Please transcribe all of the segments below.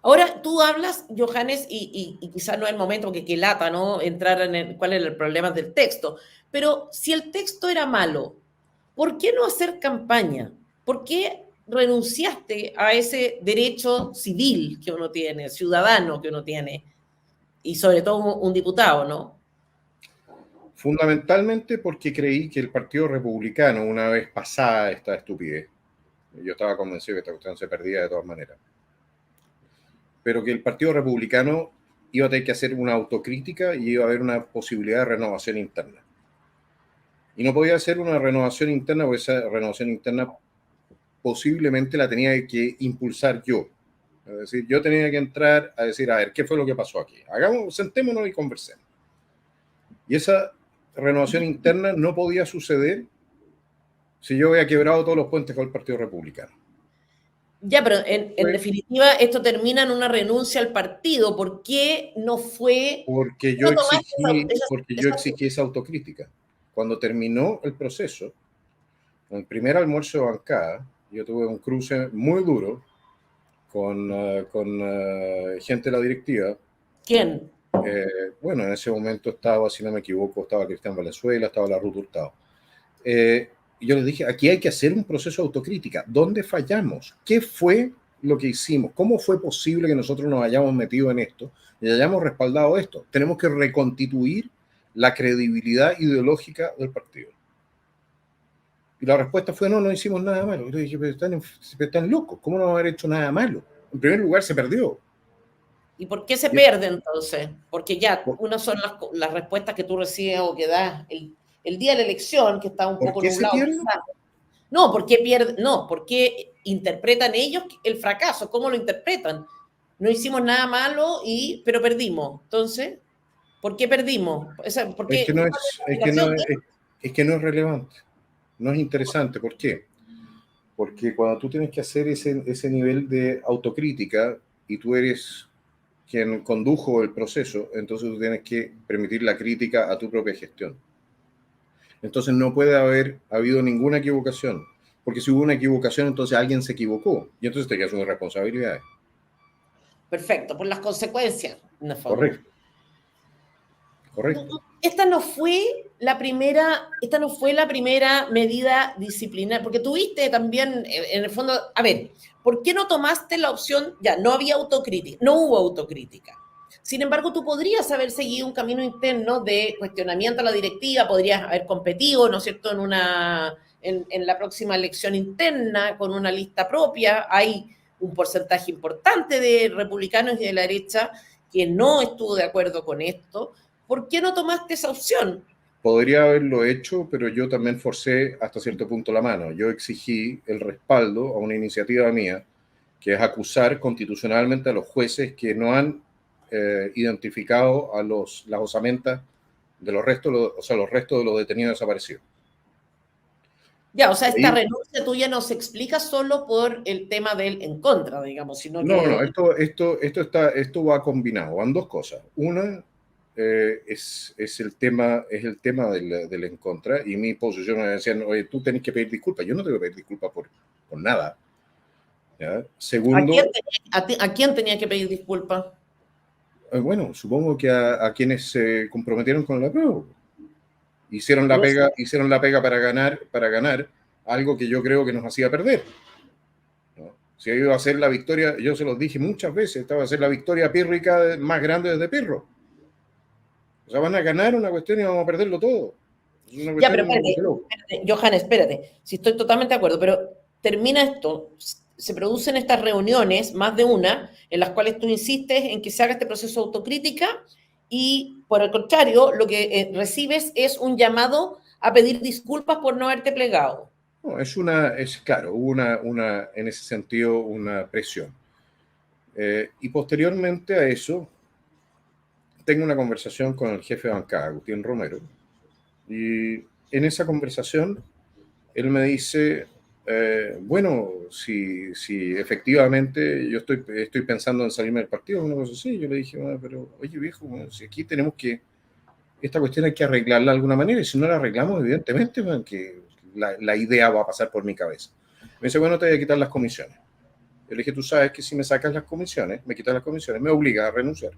Ahora tú hablas, Johannes, y quizás no es el momento, porque qué lata, ¿no? Entrar en cuál es el problema del texto. Pero si el texto era malo, ¿por qué no hacer campaña? ¿Por qué renunciaste a ese derecho civil que uno tiene, ciudadano que uno tiene? Y sobre todo un diputado, ¿no? Fundamentalmente porque creí que el Partido Republicano, una vez pasada esta estupidez, yo estaba convencido que esta cuestión se perdía de todas maneras, pero que el Partido Republicano iba a tener que hacer una autocrítica y iba a haber una posibilidad de renovación interna. Y no podía hacer una renovación interna porque esa renovación interna posiblemente la tenía que impulsar yo. Es decir, yo tenía que entrar a decir, a ver, ¿qué fue lo que pasó aquí? Sentémonos y conversemos. Y esa renovación interna no podía suceder si yo había quebrado todos los puentes con el Partido Republicano. Ya, pero en definitiva esto termina en una renuncia al partido. ¿Por qué no fue? Porque No yo tomaste exigí esa autocrítica. Cuando terminó el proceso, en el primer almuerzo de bancada, yo tuve un cruce muy duro con gente de la directiva. ¿Quién? Bueno, en ese momento estaba, si no me equivoco, estaba Cristian Valenzuela, estaba la Ruth Hurtado. Y yo les dije, aquí hay que hacer un proceso de autocrítica. ¿Dónde fallamos? ¿Qué fue lo que hicimos? ¿Cómo fue posible que nosotros nos hayamos metido en esto y hayamos respaldado esto? Tenemos que reconstituir la credibilidad ideológica del partido. Y la respuesta fue, no hicimos nada malo. Y yo dije, pero están locos, ¿cómo no haber hecho nada malo? En primer lugar, se perdió. ¿Y por qué se pierde entonces? Porque ya, unas son las respuestas que tú recibes o que das el día de la elección, que está un ¿Por poco qué se nublado. pierde? No, ¿por qué pierde? No, porque interpretan ellos el fracaso. ¿Cómo lo interpretan? No hicimos nada malo, pero perdimos. Entonces, ¿por qué perdimos? ¿Por Es que qué? no ¿Cuál es, la es que no explicación de es, es que no es relevante, no es interesante. ¿Por qué? Porque cuando tú tienes que hacer ese nivel de autocrítica y tú eres quien condujo el proceso, entonces tú tienes que permitir la crítica a tu propia gestión. Entonces no puede haber habido ninguna equivocación, porque si hubo una equivocación, entonces alguien se equivocó y entonces te que asumir responsabilidades. Perfecto, por las consecuencias, en el fondo. Correcto, correcto. Esta no fue la primera medida disciplinar, porque tuviste también, en el fondo, a ver, ¿por qué no tomaste la opción? Ya, no había autocrítica, no hubo autocrítica. Sin embargo, tú podrías haber seguido un camino interno de cuestionamiento a la directiva, podrías haber competido, ¿no es cierto?, en la próxima elección interna con una lista propia. Hay un porcentaje importante de republicanos y de la derecha que no estuvo de acuerdo con esto. ¿Por qué no tomaste esa opción? Podría haberlo hecho, pero yo también forcé hasta cierto punto la mano. Yo exigí el respaldo a una iniciativa mía, que es acusar constitucionalmente a los jueces que no han identificado a las osamentas de los restos, los restos de los detenidos desaparecidos. Ya, o sea, esta Ahí, renuncia tuya no se explica solo por el tema del en contra, digamos, sino no, que... esto va combinado, van dos cosas. Una es el tema del en contra, y mi posición me decían, oye, tú tenés que pedir disculpas. Yo no tengo que pedir disculpas por nada. ¿Ya? Segundo, ¿A quién tenía que pedir disculpas? bueno, supongo que a quienes se comprometieron con la prueba. Hicieron la pega para ganar algo que yo creo que nos hacía perder. ¿No? Si iba a ser la victoria, yo se los dije muchas veces, esta va a ser la victoria pírrica más grande desde Pirro. O sea, van a ganar una cuestión y vamos a perderlo todo. Es una Ya, pero cuestión espérate, de loco. Johanna, espérate. Si estoy totalmente de acuerdo, pero termina esto, se producen estas reuniones, más de una, en las cuales tú insistes en que se haga este proceso de autocrítica y, por el contrario, lo que recibes es un llamado a pedir disculpas por no haberte plegado. No, claro, hubo en ese sentido una presión. Y posteriormente a eso, tengo una conversación con el jefe de bancada, Agustín Romero, y en esa conversación él me dice, bueno, si efectivamente yo estoy pensando en salirme del partido, una cosa así, yo le dije, bueno, pero oye viejo, bueno, si aquí esta cuestión hay que arreglarla de alguna manera, y si no la arreglamos, evidentemente, bueno, que la idea va a pasar por mi cabeza. Me dice, bueno, te voy a quitar las comisiones. yo le dije, tú sabes que si me sacas las comisiones, me quitas las comisiones, me obliga a renunciar.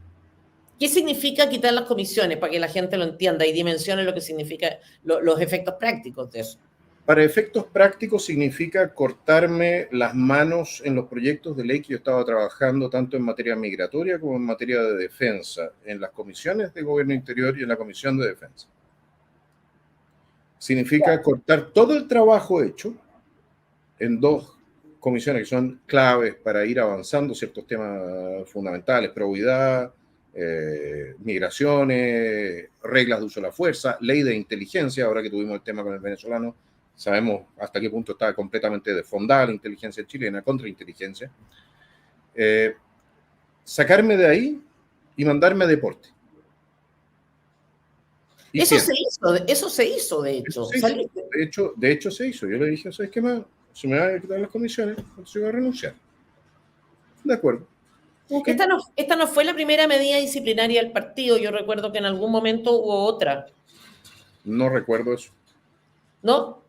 ¿Qué significa quitar las comisiones? Para que la gente lo entienda y dimensione lo que significa los efectos prácticos de eso. Para efectos prácticos significa cortarme las manos en los proyectos de ley que yo estaba trabajando tanto en materia migratoria como en materia de defensa, en las comisiones de gobierno interior y en la comisión de defensa. Significa cortar todo el trabajo hecho en dos comisiones que son claves para ir avanzando ciertos temas fundamentales, probidad, migraciones, reglas de uso de la fuerza, ley de inteligencia, ahora que tuvimos el tema con el venezolano, sabemos hasta qué punto está completamente desfondada la inteligencia chilena, contrainteligencia. Sacarme de ahí y mandarme a deporte. Eso se hizo, de hecho. De hecho se hizo. Yo le dije, ¿sabes qué más? Se me van a quitar las comisiones, se va a renunciar. De acuerdo. Okay. Esta no fue la primera medida disciplinaria del partido. Yo recuerdo que en algún momento hubo otra. No recuerdo eso. ¿No?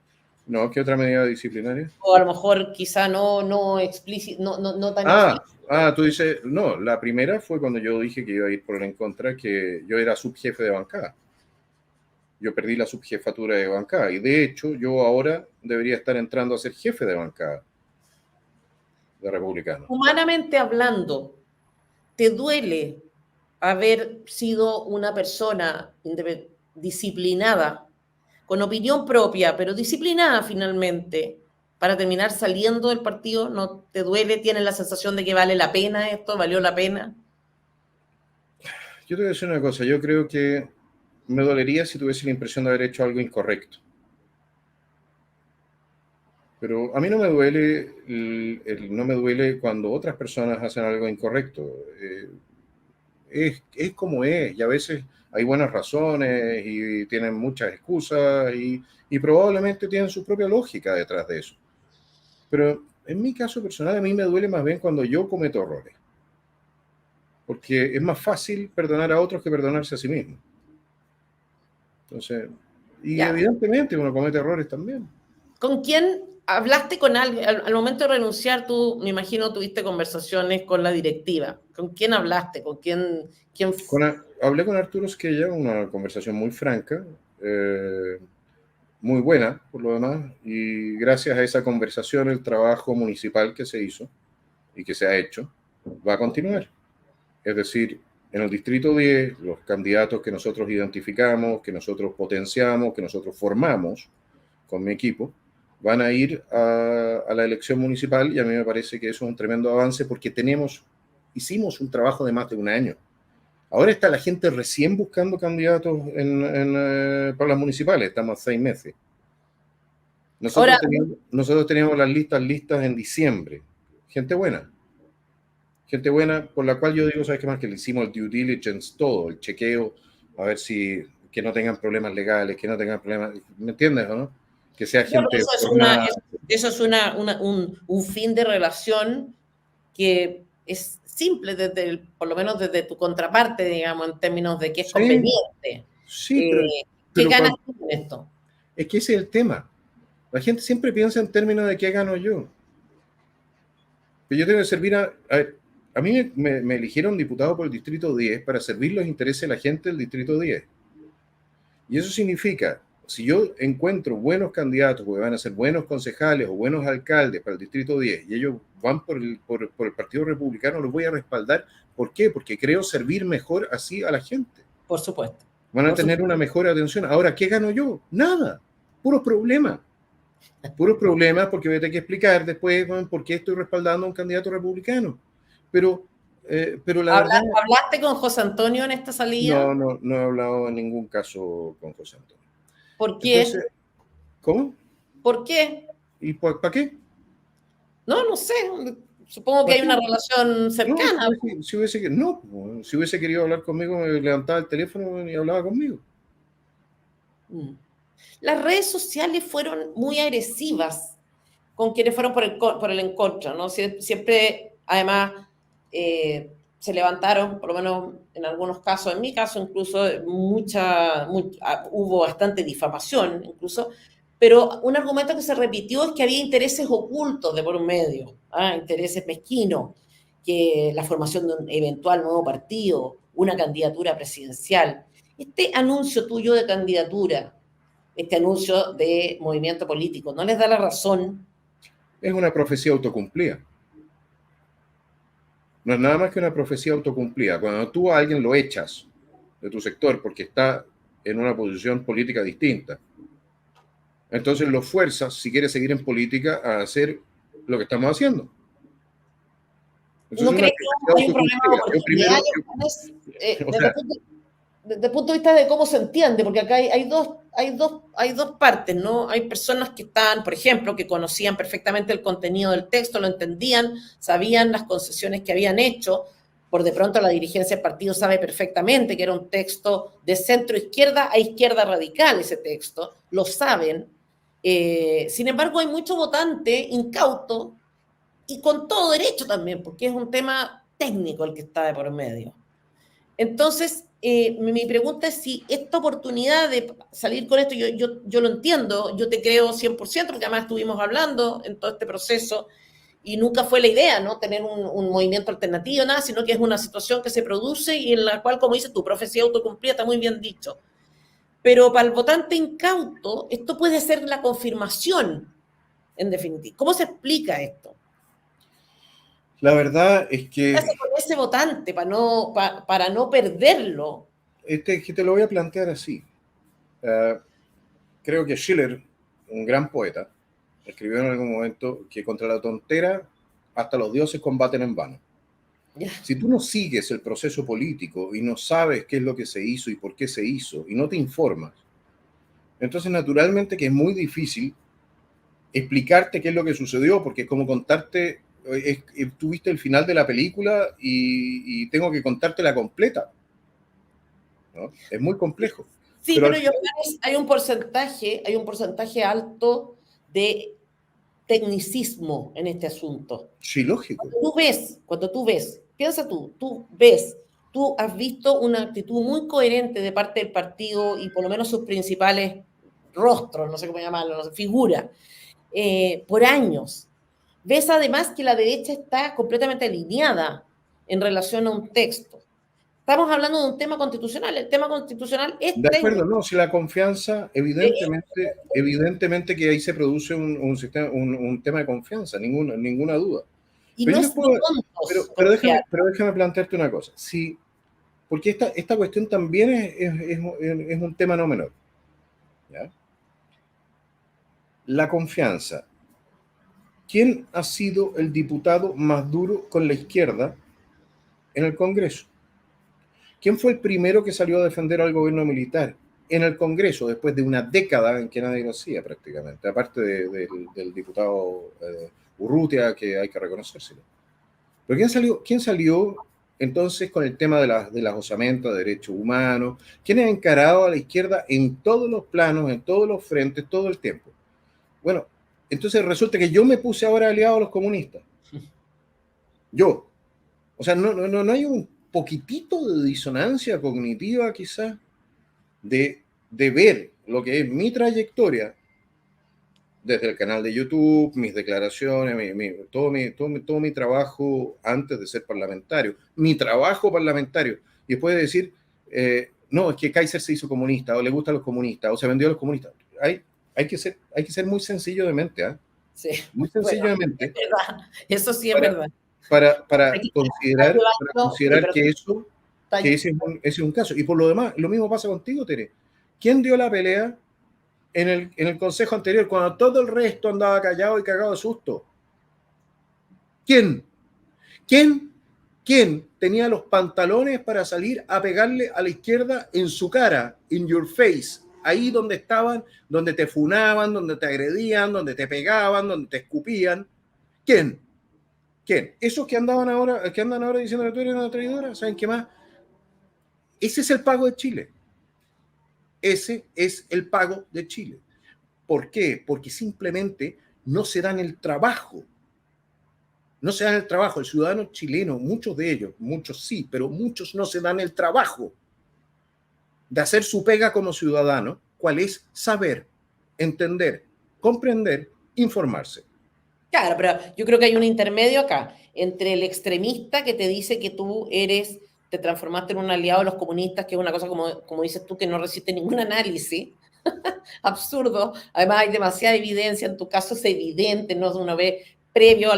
No, ¿qué otra medida disciplinaria? O a lo mejor quizá no tan explícita. Tú dices, no, la primera fue cuando yo dije que iba a ir por el en contra, que yo era subjefe de bancada. Yo perdí la subjefatura de bancada y de hecho yo ahora debería estar entrando a ser jefe de bancada de Republicano. Humanamente hablando, ¿te duele haber sido una persona disciplinada, con opinión propia, pero disciplinada finalmente, para terminar saliendo del partido? ¿No te duele? ¿Tienes la sensación de que vale la pena esto? ¿Valió la pena? Yo te voy a decir una cosa, yo creo que me dolería si tuviese la impresión de haber hecho algo incorrecto. Pero a mí no me duele, no me duele cuando otras personas hacen algo incorrecto. Es como es, y a veces hay buenas razones y tienen muchas excusas y probablemente tienen su propia lógica detrás de eso. Pero en mi caso personal, a mí me duele más bien cuando yo cometo errores. Porque es más fácil perdonar a otros que perdonarse a sí mismo. Entonces, y ya, evidentemente uno comete errores también. ¿Con quién hablaste con alguien? Al momento de renunciar, tú, me imagino, tuviste conversaciones con la directiva. ¿Con quién hablaste? ¿Con quién hablé con Arturo Esquella, una conversación muy franca, muy buena por lo demás, y gracias a esa conversación el trabajo municipal que se hizo y que se ha hecho va a continuar. Es decir, en el Distrito 10, los candidatos que nosotros identificamos, que nosotros potenciamos, que nosotros formamos con mi equipo, van a ir a la elección municipal y a mí me parece que eso es un tremendo avance porque hicimos un trabajo de más de un año. Ahora está la gente recién buscando candidatos para las municipales, estamos a 6 meses. Nosotros teníamos las listas en diciembre. Gente buena, por la cual yo digo, ¿sabes qué más? Que le hicimos el due diligence, todo, el chequeo, a ver que no tengan problemas legales, que no tengan problemas, ¿me entiendes o no? Que sea gente formada. Eso es un fin de relación que es simple, por lo menos desde tu contraparte, digamos, en términos de que es conveniente. Sí, ¿qué ganas tú con esto? Es que ese es el tema. La gente siempre piensa en términos de qué gano yo. Pero yo tengo que servir a mí me eligieron diputado por el Distrito 10 para servir los intereses de la gente del Distrito 10. Y eso significa, si yo encuentro buenos candidatos, que van a ser buenos concejales o buenos alcaldes para el Distrito 10, y ellos van por el Partido Republicano, los voy a respaldar. ¿Por qué? Porque creo servir mejor así a la gente. Por supuesto. Van a tener una mejor atención. Ahora, ¿qué gano yo? Nada. Puros problemas. Puros problemas porque voy a tener que explicar después por qué estoy respaldando a un candidato republicano. Pero la verdad... ¿Hablaste con José Antonio en esta salida? No he hablado en ningún caso con José Antonio. ¿Por qué? Entonces, ¿cómo? ¿Por qué? ¿Y para qué? No sé. Supongo que hay una relación cercana. Si hubiese querido hablar conmigo, me levantaba el teléfono y hablaba conmigo. Las redes sociales fueron muy agresivas con quienes fueron por el en contra, ¿no? Siempre, además, se levantaron, por lo menos en algunos casos, en mi caso incluso, hubo bastante difamación incluso, pero un argumento que se repitió es que había intereses ocultos de por un medio. intereses mezquinos, que la formación de un eventual nuevo partido, una candidatura presidencial. Este anuncio tuyo de candidatura, este anuncio de movimiento político, ¿no les da la razón? Es una profecía autocumplida. No es nada más que una profecía autocumplida. Cuando tú a alguien lo echas de tu sector porque está en una posición política distinta, entonces lo fuerzas, si quieres seguir en política, a hacer lo que estamos haciendo. ¿No Entonces, crees que hay un problema de oportunidad? o sea, Desde el punto de vista de cómo se entiende, porque acá hay dos partes, ¿no? Hay personas que están, por ejemplo, que conocían perfectamente el contenido del texto, lo entendían, sabían las concesiones que habían hecho. Por de pronto la dirigencia del partido sabe perfectamente que era un texto de centro izquierda a izquierda radical ese texto, lo saben. Sin embargo, hay mucho votante incauto y con todo derecho también, porque es un tema técnico el que está de por medio. Entonces, mi pregunta es si esta oportunidad de salir con esto, yo lo entiendo, yo te creo 100%, porque además estuvimos hablando en todo este proceso y nunca fue la idea, ¿no? Tener un movimiento alternativo, nada, sino que es una situación que se produce y en la cual, como dices, tu profecía autocumplida está muy bien dicho. Pero para el votante incauto, esto puede ser la confirmación, en definitiva. ¿Cómo se explica esto? la verdad es ¿Qué que hace con ese votante para no perderlo? que te lo voy a plantear así. Creo que Schiller, un gran poeta, escribió en algún momento que contra la tontera hasta los dioses combaten en vano. Ya. Si tú no sigues el proceso político y no sabes qué es lo que se hizo y por qué se hizo y no te informas, entonces naturalmente que es muy difícil explicarte qué es lo que sucedió, porque es como contarte, tuviste el final de la película y tengo que contarte la completa, ¿no? Es muy complejo. Sí, Pero pero al final, hay un porcentaje alto de tecnicismo en este asunto. sí, lógico. Cuando tú ves, piensa tú ves, tú has visto una actitud muy coherente de parte del partido y por lo menos sus principales rostros, no sé cómo llamarlo, no sé, figuras, por años. Ves además que la derecha está completamente alineada en relación a un texto. Estamos hablando de un tema constitucional. El tema constitucional es De acuerdo, técnico. no, si la confianza, evidentemente que ahí se produce un sistema, un tema de confianza, ninguna duda. Y Pero no yo les es de puedo, tontos confiar. pero déjame plantearte una cosa. Sí, porque esta cuestión también es un tema no menor. ¿Ya? La confianza. ¿Quién ha sido el diputado más duro con la izquierda en el Congreso? ¿Quién fue el primero que salió a defender al gobierno militar en el Congreso después de una década en que nadie lo hacía prácticamente? Aparte del diputado Urrutia, que hay que reconocérselo. Pero quién salió entonces con el tema de las osamentas, de derechos humanos? ¿Quién ha encarado a la izquierda en todos los planos, en todos los frentes, todo el tiempo? Bueno, entonces resulta que yo me puse ahora aliado a los comunistas. Yo. O sea, no hay un poquitito de disonancia cognitiva quizás de ver lo que es mi trayectoria desde el canal de YouTube, mis declaraciones, todo mi trabajo antes de ser parlamentario, mi trabajo parlamentario, y después de decir, no, es que Kaiser se hizo comunista, o le gustan los comunistas, o se vendió a los comunistas. Hay que ser muy sencillo de mente, ¿eh? Sí, Muy sencillo bueno, de mente, es verdad. Eso sí es para, verdad. para Aquí está llevando, sí, considerar pero que está, ese es un caso. Y por lo demás, lo mismo pasa contigo, Tere. ¿Quién dio la pelea en el consejo anterior cuando todo el resto andaba callado y cagado de susto? ¿Quién? ¿Quién? ¿Quién tenía los pantalones para salir a pegarle a la izquierda en su cara, in your face? Ahí donde estaban, donde te funaban, donde te agredían, donde te pegaban, donde te escupían. ¿Quién? ¿Quién? Esos que andan ahora diciendo que tú eres una traidora, ¿saben qué más? Ese es el pago de Chile. Ese es el pago de Chile. ¿Por qué? Porque simplemente no se dan el trabajo. No se dan el trabajo. El ciudadano chileno, muchos de ellos, muchos sí, pero muchos no se dan el trabajo de hacer su pega como ciudadano, cuál es saber, entender, comprender, informarse. Claro, pero yo creo que hay un intermedio acá entre el extremista que te dice que tú te transformaste en un aliado de los comunistas, que es una cosa como dices tú, que no resiste ningún análisis, absurdo. Además hay demasiada evidencia, en tu caso es evidente, ¿no? Uno ve previo a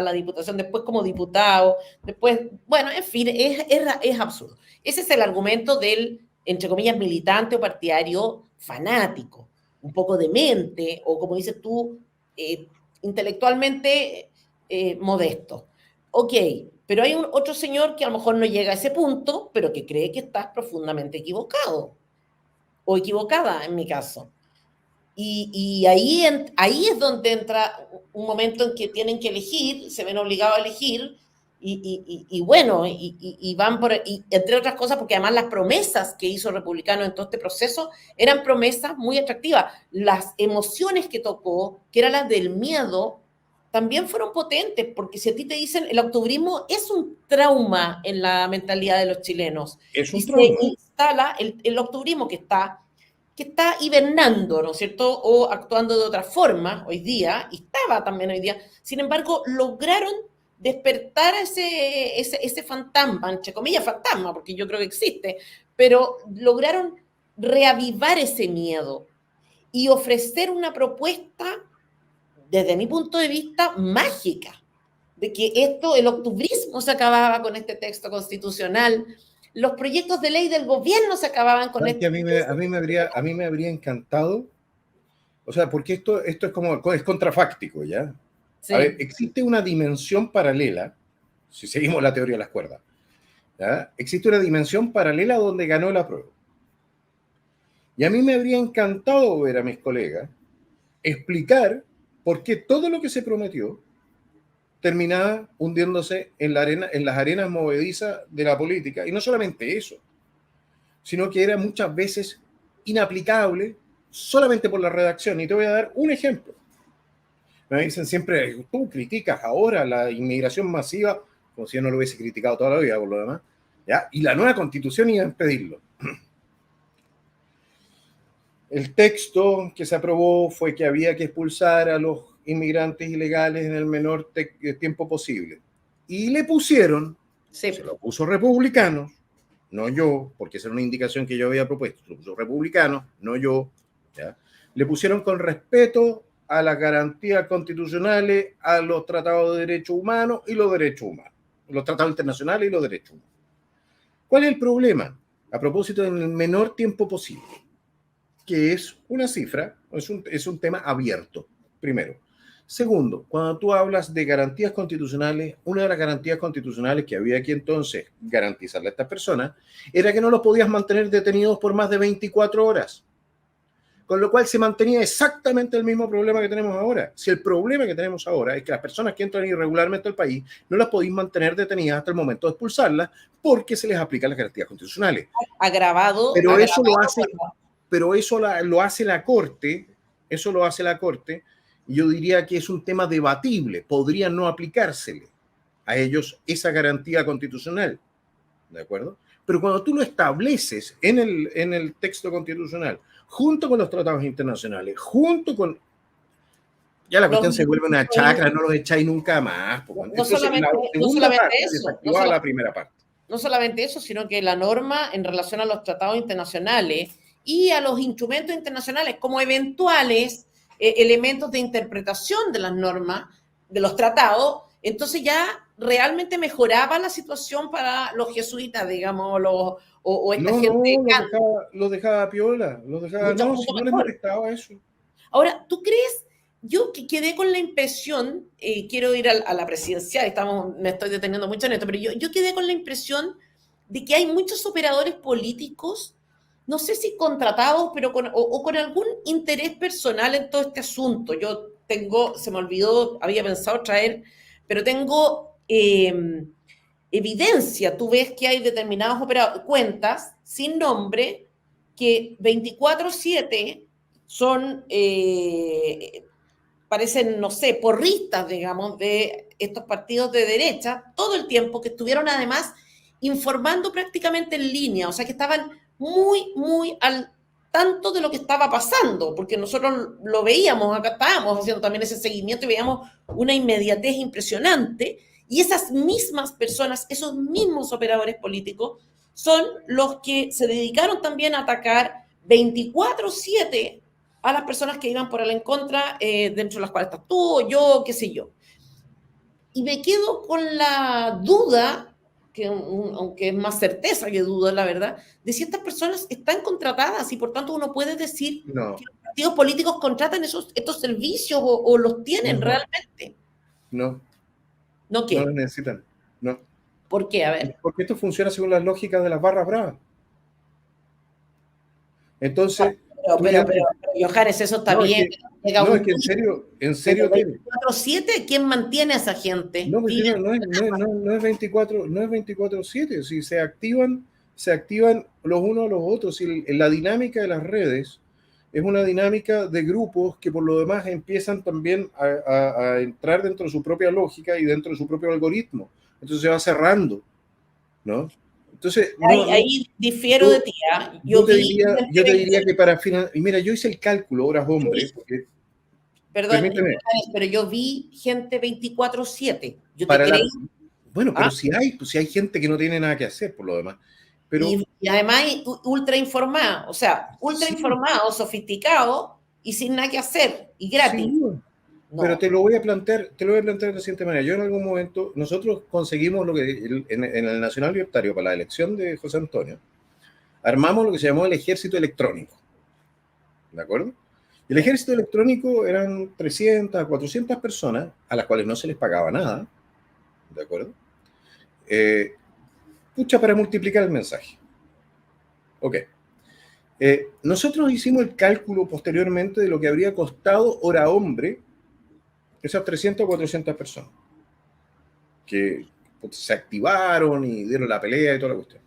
la diputación, después como diputado, después, bueno, en fin, es absurdo. Ese es el argumento del, entre comillas, militante o partidario fanático, un poco demente, o como dices tú, intelectualmente modesto. Ok, pero hay otro señor que a lo mejor no llega a ese punto, pero que cree que estás profundamente equivocado o equivocada en mi caso. Y ahí es donde entra un momento en que tienen que elegir, se ven obligados a elegir, bueno, van por, entre otras cosas, porque además las promesas que hizo Republicano en todo este proceso eran promesas muy atractivas. Las emociones que tocó, que eran las del miedo, también fueron potentes, porque si a ti te dicen, el octubrismo es un trauma en la mentalidad de los chilenos, Es y un se trauma. instala el octubrismo que está hibernando, ¿no es cierto? O actuando de otra forma hoy día, y estaba también hoy día. Sin embargo, lograron despertar ese fantasma, entre comillas fantasma, porque yo creo que existe, pero lograron reavivar ese miedo y ofrecer una propuesta, desde mi punto de vista, mágica, de que el octubrismo se acababa con este texto constitucional, los proyectos de ley del gobierno se acababan con Que este a mí me habría encantado, o sea, porque esto es contrafáctico, ¿ya? A ver, Sí. existe una dimensión paralela, si seguimos la teoría de las cuerdas, ¿ya? Existe una dimensión paralela donde ganó la prueba. Y a mí me habría encantado ver a mis colegas explicar por qué todo lo que se prometió terminaba hundiéndose en la arena, en las arenas movedizas de la política. Y no solamente eso, sino que era muchas veces inaplicable solamente por la redacción. Y te voy a dar un ejemplo. Me dicen siempre, tú criticas ahora la inmigración masiva, como si yo no lo hubiese criticado toda la vida por lo demás, ¿ya? Y la nueva constitución iba a impedirlo. El texto que se aprobó fue que había que expulsar a los inmigrantes ilegales en el menor tiempo posible. Y le pusieron, Sí. se lo puso republicanos, no yo, porque esa era una indicación que yo había propuesto, se lo puso republicanos, no yo, ¿ya? Le pusieron con respeto a las garantías constitucionales, a los tratados de derechos humanos y los derechos humanos, los tratados internacionales y los derechos humanos. ¿Cuál es el problema? A propósito, en el menor tiempo posible, que es una cifra, es un tema abierto, primero. Segundo, cuando tú hablas de garantías constitucionales, una de las garantías constitucionales que había aquí entonces garantizarle a estas personas era que no los podías mantener detenidos por más de 24 horas. Con lo cual se mantenía exactamente el mismo problema que tenemos ahora. Si el problema que tenemos ahora es que las personas que entran irregularmente al país no las podéis mantener detenidas hasta el momento de expulsarlas porque se les aplican las garantías constitucionales. Agravado. Pero agravado eso lo hace, bueno. pero eso lo hace la Corte, eso lo hace la Corte, y yo diría que es un tema debatible, podría no aplicársele a ellos esa garantía constitucional, ¿de acuerdo? Pero cuando tú lo estableces en el texto constitucional, junto con los tratados internacionales, junto con... Ya la cuestión se vuelve una chacra, no los echáis nunca más. Entonces, la segunda parte desactivaba la primera parte. No solamente eso, sino que la norma en relación a los tratados internacionales y a los instrumentos internacionales como eventuales elementos de interpretación de las normas, de los tratados, entonces ya realmente mejoraba la situación para los jesuitas, digamos, o esta gente. Los dejaba piola, los dejaba, Mucho, no, mucho si no les mejor. molestaba eso. Ahora, ¿tú crees? Yo que quedé con la impresión, quiero ir a la presidencial, me estoy deteniendo mucho en esto, pero yo quedé con la impresión de que hay muchos operadores políticos, no sé si contratados, pero o con algún interés personal en todo este asunto. Yo tengo, se me olvidó, había pensado traer, pero tengo evidencia. Tú ves que hay determinadas cuentas sin nombre que 24/7 son, parecen, no sé, porristas, digamos, de estos partidos de derecha, todo el tiempo, que estuvieron además informando prácticamente en línea, o sea, que estaban muy, muy tanto de lo que estaba pasando, porque nosotros lo veíamos, acá estábamos haciendo también ese seguimiento y veíamos una inmediatez impresionante, y esas mismas personas, esos mismos operadores políticos, son los que se dedicaron también a atacar 24/7 a las personas que iban por el en contra, dentro de las cuales estás tú, yo, qué sé yo. Y me quedo con la duda, que aunque es más certeza que duda, la verdad, de si estas personas están contratadas y por tanto uno puede decir No, que los partidos políticos contratan estos servicios o los tienen no, realmente. no, ¿No no lo qué? necesitan. No. ¿Por qué? A ver. Porque esto funciona según las lógicas de las barras bravas. Entonces, tú llamas. Pero, Johannes, eso está No, bien. Llega no, un es que día, en pero serio, Tere. 24/7, ¿quién mantiene a esa gente? No, porque Dime. no es 24, no es 24/7. Si se activan los unos a los otros. Si la dinámica de las redes es una dinámica de grupos que por lo demás empiezan también a entrar dentro de su propia lógica y dentro de su propio algoritmo. Entonces se va cerrando, ¿no? Entonces, Ahí difiero de yo, ti. ¿Ah? Yo vi yo te diría gente. que para final, y mira, yo hice el cálculo, horas hombre, porque, Perdón, permíteme, pero yo vi gente 24/7. Yo te para creí. la, bueno, pero ¿Ah? si hay gente que no tiene nada que hacer por lo demás, pero Y además ultra informado, o sea, ultra sí, informado, sofisticado y sin nada que hacer y sin gratis. duda. Pero No, te lo voy a plantear de la siguiente manera. Yo en algún momento, nosotros conseguimos lo que en el Nacional Libertario para la elección de José Antonio, armamos lo que se llamó el ejército electrónico, ¿de acuerdo? El ejército electrónico eran 300 a 400 personas a las cuales no se les pagaba nada, ¿de acuerdo? Eh, pucha, para multiplicar el mensaje. Ok. Nosotros hicimos el cálculo posteriormente de lo que habría costado hora hombre esas 300 o 400 personas que se activaron y dieron la pelea y toda la cuestión.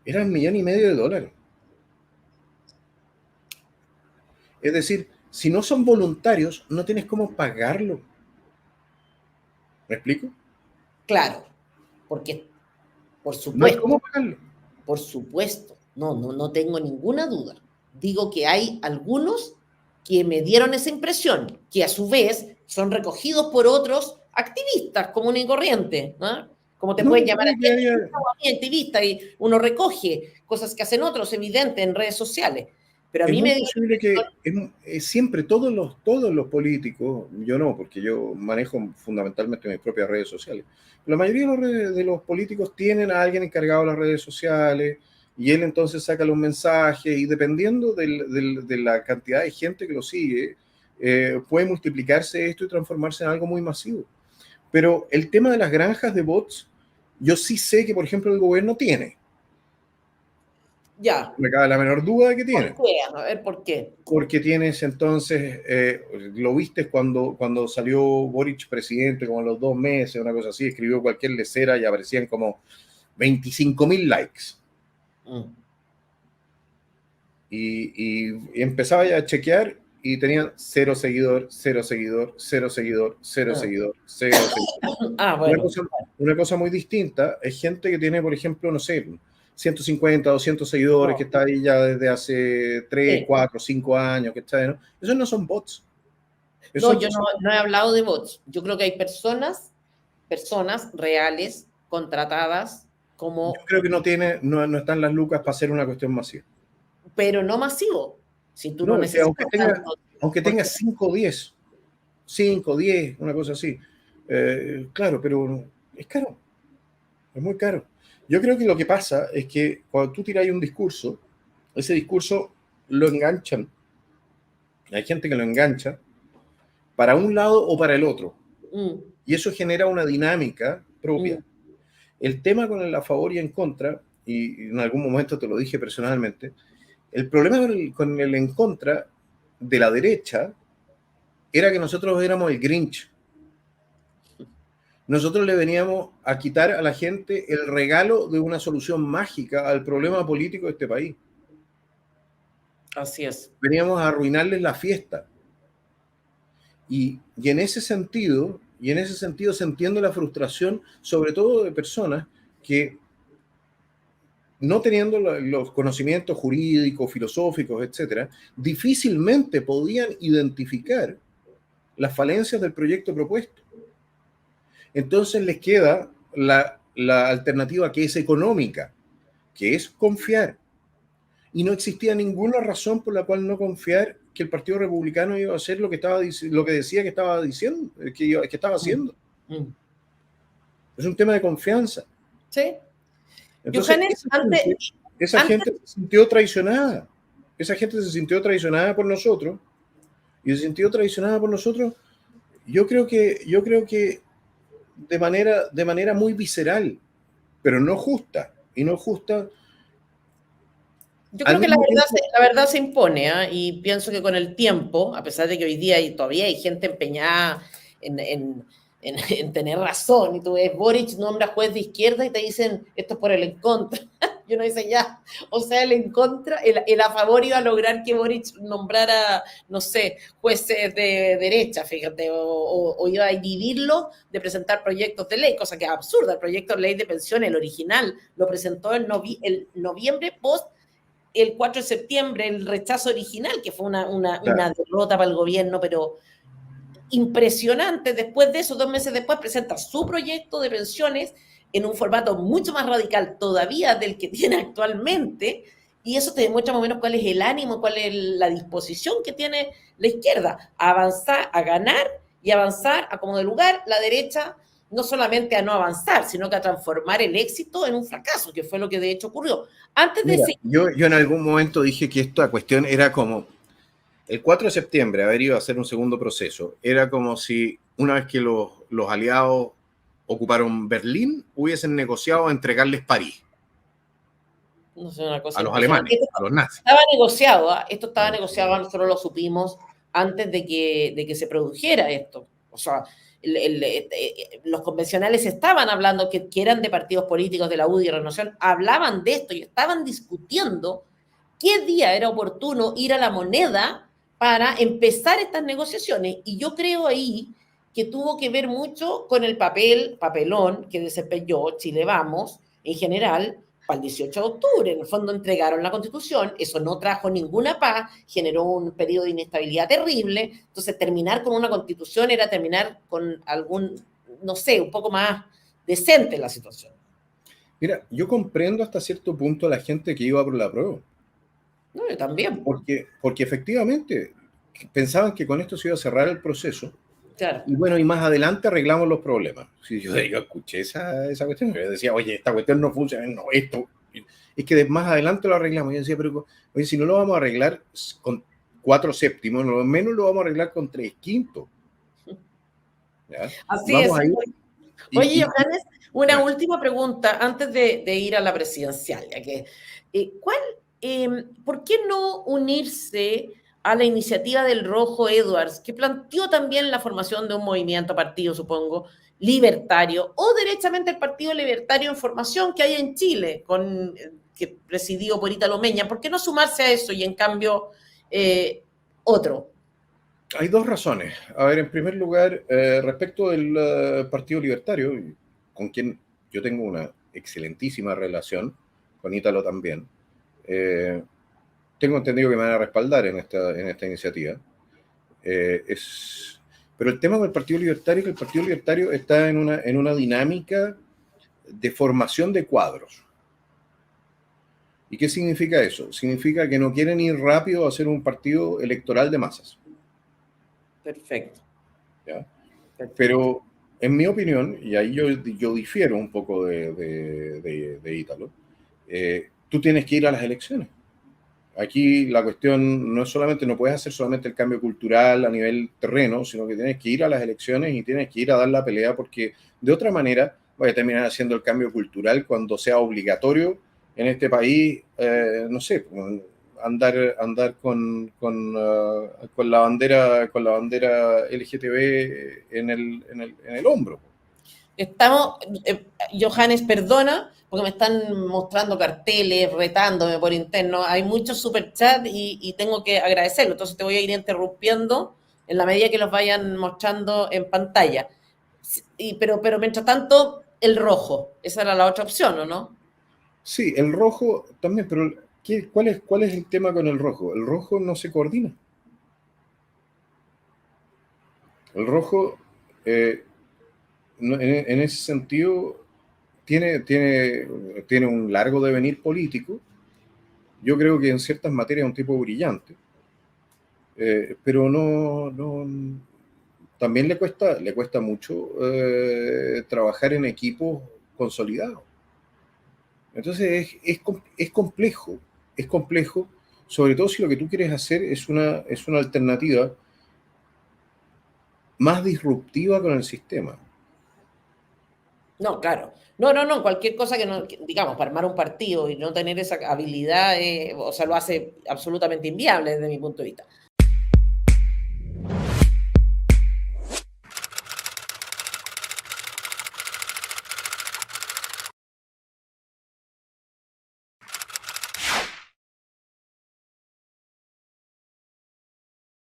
Eran $1,500,000. Es decir, si no son voluntarios, no tienes cómo pagarlo. ¿Me explico? claro, porque por No hay cómo supuesto, pagarlo. por supuesto, no tengo ninguna duda. Digo que hay algunos que me dieron esa impresión, que a su vez son recogidos por otros activistas comunes y corrientes, ¿no? Como te No, puedes llamar a puede ti que haya. activista o a mí activista, y uno recoge cosas que hacen otros, evidente, en redes sociales. Pero a Es mí muy me dio la posible impresión. que siempre todos los políticos, yo no, porque yo manejo fundamentalmente mis propias redes sociales, la mayoría de los políticos tienen a alguien encargado de las redes sociales y él entonces saca los mensajes y dependiendo de la cantidad de gente que lo sigue, puede multiplicarse esto y transformarse en algo muy masivo. Pero el tema de las granjas de bots, yo sí sé que, por ejemplo, el gobierno tiene. Ya, Me cabe la menor duda de que ¿por tiene. qué? A ver, ¿por qué? Porque tienes entonces, lo viste cuando salió Boric presidente, como a los 2 meses, una cosa así, escribió cualquier lecera y aparecían como 25.000 likes. Mm. Y empezaba ya a chequear y tenían cero seguidor, cero seguidor, cero seguidor, cero Ah, seguidor, cero seguidor. Una bueno. cosa, una cosa muy distinta es gente que tiene, por ejemplo, no sé, 150, 200 seguidores, que No, está ahí ya desde hace 3, sí. 4, 5 años, que está, ¿no? Esos no son bots. No, Esos yo son, no he hablado de bots. Yo creo que hay personas reales, contratadas, yo como, creo que no están las lucas para hacer una cuestión masiva. pero no masivo. Si tú no No, es que necesitas tanto, aunque tenga porque 5 o 10, 5, 10, una cosa así. Claro, pero es caro, es muy caro. Yo creo que lo que pasa es que cuando tú tiras un discurso, ese discurso lo enganchan. Hay gente que lo engancha para un lado o para el otro. mm, Y eso genera una dinámica mm, propia. El tema con el a favor y en contra, y en algún momento te lo dije personalmente, el problema con el en contra de la derecha era que nosotros éramos el Grinch. Nosotros le veníamos a quitar a la gente el regalo de una solución mágica al problema político de este país. así es. Veníamos a arruinarles la fiesta. Y en ese sentido se entiende la frustración, sobre todo de personas que no teniendo los conocimientos jurídicos, filosóficos, etcétera, difícilmente podían identificar las falencias del proyecto propuesto. Entonces les queda la alternativa que es económica, que es confiar. Y no existía ninguna razón por la cual no confiar que el Partido Republicano iba a hacer lo que decía que estaba diciendo, que estaba haciendo. Es un tema de confianza. Sí. Entonces, Johannes, esa gente se sintió traicionada. Esa gente se sintió traicionada por nosotros. Y se sintió traicionada por nosotros, yo creo que de manera muy visceral, pero no justa. Y no justa. Yo creo que la verdad se impone, ¿eh? Y pienso que con el tiempo, a pesar de que hoy día todavía hay gente empeñada en tener razón, y tú ves, Boric nombra juez de izquierda y te dicen, esto es por el en contra. Yo no dice ya, o sea, el en contra, el a favor iba a lograr que Boric nombrara, no sé, jueces de derecha, fíjate, o iba a inhibirlo de presentar proyectos de ley, cosa que es absurda. El proyecto de ley de pensiones, el original, lo presentó el noviembre post el 4 de septiembre, el rechazo original, que fue una derrota para el gobierno, pero impresionante. Después de eso, 2 meses después, presenta su proyecto de pensiones en un formato mucho más radical todavía del que tiene actualmente, y eso te demuestra más o menos cuál es el ánimo, cuál es la disposición que tiene la izquierda a avanzar, a ganar y avanzar a como de lugar, la derecha no solamente a no avanzar, sino que a transformar el éxito en un fracaso, que fue lo que de hecho ocurrió. Antes de yo en algún momento dije que esta cuestión era como el 4 de septiembre, haber ido a hacer un segundo proceso, era como si una vez que los aliados ocuparon Berlín, hubiesen negociado a entregarles París. No sé, una cosa a los alemanes, a los nazis. Estaba negociado, ¿eh? Esto estaba negociado, nosotros lo supimos antes de que se produjera esto. O sea, los convencionales estaban hablando, que eran de partidos políticos de la UDI y Renovación, hablaban de esto y estaban discutiendo qué día era oportuno ir a la Moneda para empezar estas negociaciones. Y yo creo ahí que tuvo que ver mucho con el papelón que desempeñó Chile Vamos en general para el 18 de octubre. En el fondo entregaron la Constitución, eso no trajo ninguna paz, generó un periodo de inestabilidad terrible. Entonces, terminar con una Constitución era terminar con algún, no sé, un poco más decente la situación. Mira, yo comprendo hasta cierto punto a la gente que iba por la prueba. No, yo también. Porque efectivamente pensaban que con esto se iba a cerrar el proceso. Claro. Y bueno, y más adelante arreglamos los problemas. Sí, yo escuché esa cuestión. Yo decía, oye, esta cuestión no funciona. No, esto. Es que más adelante lo arreglamos. Y yo decía, pero oye, si no lo vamos a arreglar con 4/7, lo menos lo vamos a arreglar con 3/5. ¿Ya? Así vamos es. A ir, oye, Johannes, una última pregunta antes de ir a la presidencial. Ya que, ¿por qué no unirse a la iniciativa del Rojo Edwards, que planteó también la formación de un movimiento, partido, supongo, libertario, o derechamente el Partido Libertario en Formación que hay en Chile, que presidido por Ítalo Meña? ¿Por qué no sumarse a eso y en cambio otro? Hay dos razones. A ver, en primer lugar, respecto del Partido Libertario, con quien yo tengo una excelentísima relación, con Ítalo también, tengo entendido que me van a respaldar en esta iniciativa. Pero el tema del Partido Libertario es que el Partido Libertario está en una dinámica de formación de cuadros. ¿Y qué significa eso? Significa que no quieren ir rápido a hacer un partido electoral de masas. Perfecto. ¿Ya? Perfecto. Pero en mi opinión, y ahí yo difiero un poco de Ítalo, tú tienes que ir a las elecciones. Aquí la cuestión no es solamente, no puedes hacer solamente el cambio cultural a nivel terreno, sino que tienes que ir a las elecciones y tienes que ir a dar la pelea, porque de otra manera voy a terminar haciendo el cambio cultural cuando sea obligatorio en este país, no sé, andar con la bandera LGTB en el hombro. Estamos, Johannes, perdona, porque me están mostrando carteles, retándome por interno. Hay muchos superchats y tengo que agradecerlo. Entonces te voy a ir interrumpiendo en la medida que los vayan mostrando en pantalla. Pero mientras tanto, el rojo. Esa era la otra opción, ¿o no? Sí, el rojo también, pero ¿cuál es el tema con el rojo? El rojo no se coordina. El rojo, eh, en ese sentido, tiene un largo devenir político. Yo creo que en ciertas materias es un tipo brillante, pero también le cuesta mucho trabajar en equipos consolidados. Entonces es complejo, sobre todo si lo que tú quieres hacer es una alternativa más disruptiva con el sistema. No, claro. No, cualquier cosa digamos, para armar un partido y no tener esa habilidad, o sea, lo hace absolutamente inviable desde mi punto de vista.